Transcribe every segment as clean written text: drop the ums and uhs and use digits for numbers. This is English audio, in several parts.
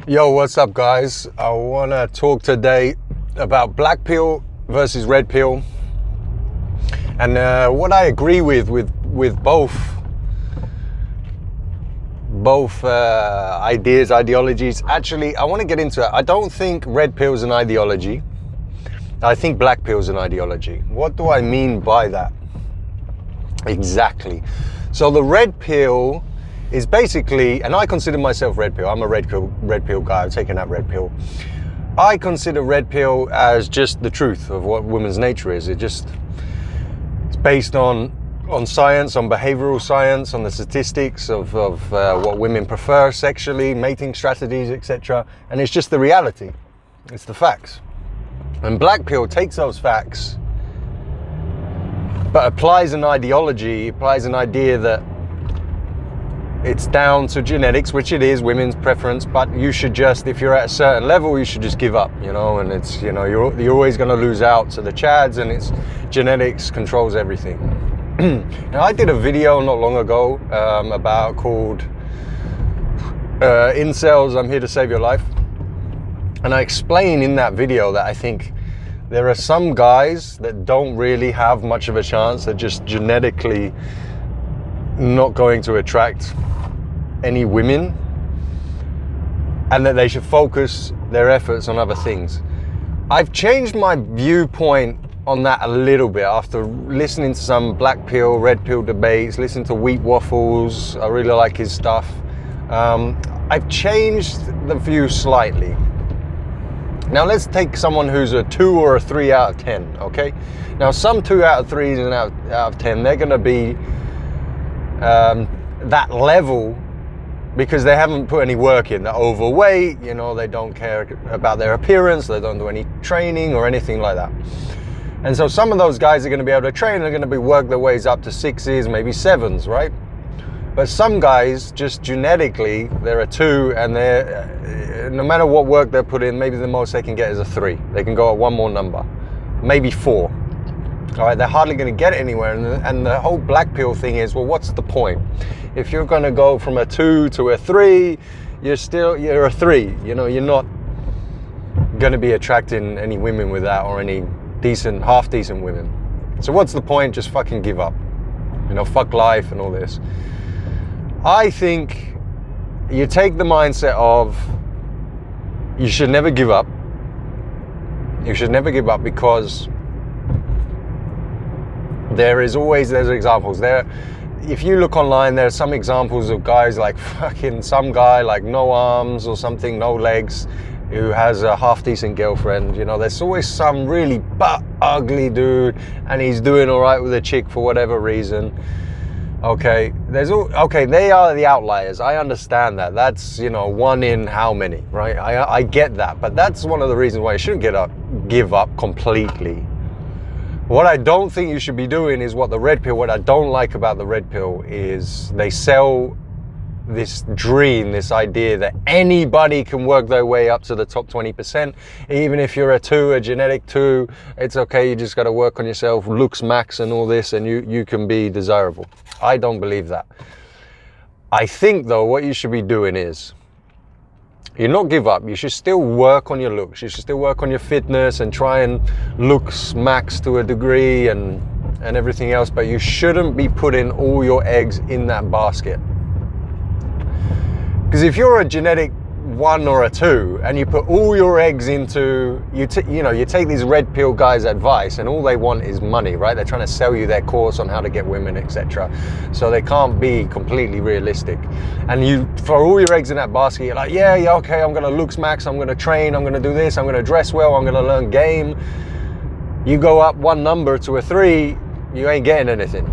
Yo, what's up, guys? I want to talk today about black pill versus red pill, and what I agree with both ideas, ideologies. Actually, I want to get into it. I don't think red pill is an ideology. I think black pill is an ideology. What do I mean by that? Exactly. So the red pill is basically, and I consider myself red pill. I'm a red pill guy. I've taken that red pill. I consider red pill as just the truth of what women's nature is. It's based on science, on behavioral science, on the statistics of what women prefer sexually, mating strategies, etc. And it's just the reality. It's the facts. And black pill takes those facts, but applies an ideology, applies an idea that it's down to genetics, which it is, women's preference, but you should just, if you're at a certain level, you should just give up, and it's, you're always going to lose out to the chads, and it's genetics controls everything. Now, I did a video not long ago called Incels, I'm Here to Save Your Life. And I explain in that video that I think there are some guys that don't really have much of a chance. They're just genetically not going to attract any women, and that they should focus their efforts on other things. I've changed my viewpoint on that a little bit after listening to some black pill, red pill debates, listening to Wheat Waffles. I really like his stuff. I've changed the view slightly. Now let's take someone who's a 2 or a 3 out of 10, okay? Now some 2 out of 3s and out of 10, they're gonna be that level because they haven't put any work in. They're overweight, they don't care about their appearance, they don't do any training or anything like that. And so some of those guys are going to be able to train, they're going to work their ways up to 6s, maybe 7s, right? But some guys, just genetically, they're a 2, and they're, no matter what work they're put in, maybe the most they can get is a 3. They can go at one more number, maybe 4. All right, they're hardly going to get anywhere. And the whole black pill thing is, well, what's the point? If you're going to go from a 2 to a 3, you're a 3. You're not going to be attracting any women with that, or any half decent women. So what's the point? Just fucking give up. Fuck life and all this. I think you take the mindset of you should never give up. You should never give up, because there's examples there. If you look online, there are some examples of guys like some guy like no arms or something, no legs, who has a half decent girlfriend. There's always some really butt ugly dude, and he's doing all right with a chick for whatever reason. Okay, they are the outliers. I understand that. That's, one in how many, right? I get that, but that's one of the reasons why you shouldn't give up completely. What I don't think you should be doing is what I don't like about the red pill is they sell this dream, this idea that anybody can work their way up to the top 20%. Even if you're a genetic 2, it's okay, you just got to work on yourself, looks max and all this, and you can be desirable. I don't believe that. I think, though, what you should be doing is, you not give up. You should still work on your looks. You should still work on your fitness and try and looks max to a degree and everything else, but you shouldn't be putting all your eggs in that basket. Because if you're a genetic 1 or a 2 and you put all your eggs into, you take these red pill guys' advice, and all they want is money, right? They're trying to sell you their course on how to get women, etc. So they can't be completely realistic. And you throw all your eggs in that basket, you're like, yeah, okay, I'm gonna looks max, I'm gonna train, I'm gonna do this, I'm gonna dress well, I'm gonna learn game. You go up one number to a 3, you ain't getting anything.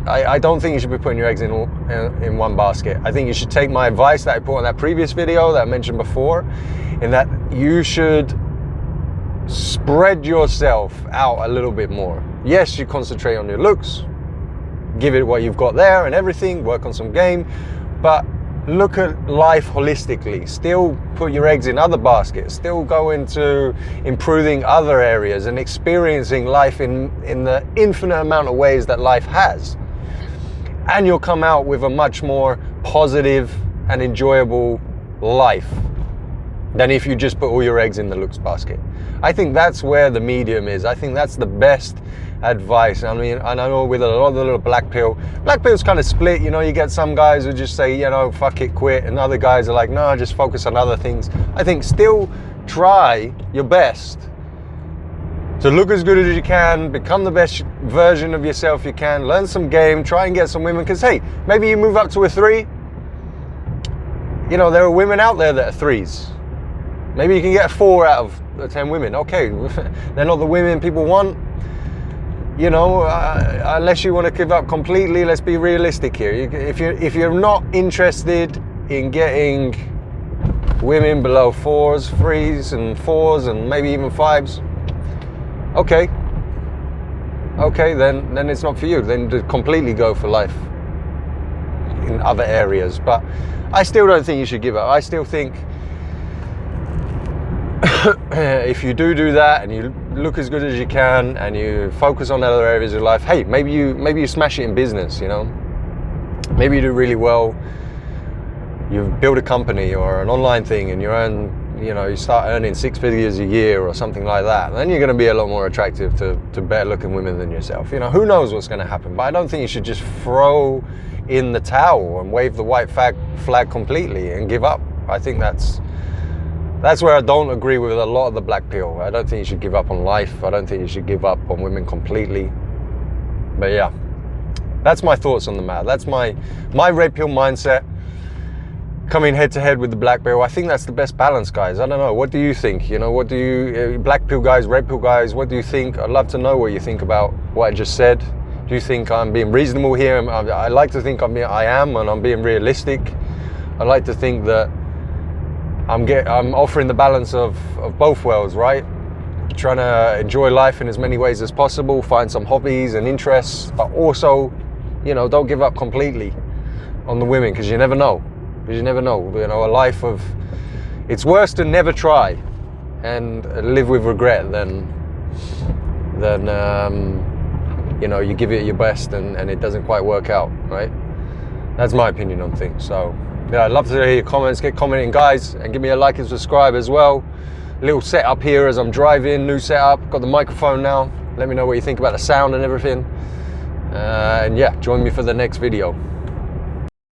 I don't think you should be putting your eggs in one basket. I think you should take my advice that I put on that previous video that I mentioned before, in that you should spread yourself out a little bit more. Yes, you concentrate on your looks, give it what you've got there and everything, work on some game, but look at life holistically. Still put your eggs in other baskets. Still go into improving other areas and experiencing life in the infinite amount of ways that life has. And you'll come out with a much more positive and enjoyable life. than if you just put all your eggs in the looks basket. I think that's where the medium is. I think that's the best advice. I mean, I know with a lot of the little black pill's kind of split. You know, you get some guys who just say, you know, fuck it, quit, and other guys are like, no, just focus on other things. I think still try your best to look as good as you can, become the best version of yourself you can, learn some game, try and get some women, because hey, maybe you move up to a 3. You know, there are women out there that are 3s. Maybe you can get a 4 out of the 10 women. Okay, they're not the women people want. You know, unless you want to give up completely, let's be realistic here. If you're not interested in getting women below 4s, 3s and 4s and maybe even 5s, okay, then it's not for you. Then to completely go for life in other areas. But I still don't think you should give up. I still think if you do that and you look as good as you can and you focus on other areas of life, hey, maybe you smash it in business, you know. Maybe you do really well. You build a company or an online thing and you start earning 6 figures a year or something like that. Then you're going to be a lot more attractive to better looking women than yourself. You know, who knows what's going to happen, but I don't think you should just throw in the towel and wave the white flag completely and give up. I think that's where I don't agree with a lot of the black pill. I don't think you should give up on life. I don't think you should give up on women completely. But yeah, that's my thoughts on the matter. That's my red pill mindset coming head to head with the black pill. I think that's the best balance, guys. I don't know. What do you think? You know, what do you, black pill guys, red pill guys, what do you think? I'd love to know what you think about what I just said. Do you think I'm being reasonable here? I like to think I am, and I'm being realistic. I like to think that I'm offering the balance of both worlds, right? Trying to enjoy life in as many ways as possible, find some hobbies and interests, but also, you know, don't give up completely on the women, because you never know. You know, a life of, it's worse to never try and live with regret than you know, you give it your best and it doesn't quite work out, right? That's my opinion on things. So yeah, I'd love to hear your comments. Get commenting, guys, and give me a like and subscribe as well. Little setup here as I'm driving, new setup, got the microphone now. Let me know what you think about the sound and everything. And yeah, join me for the next video.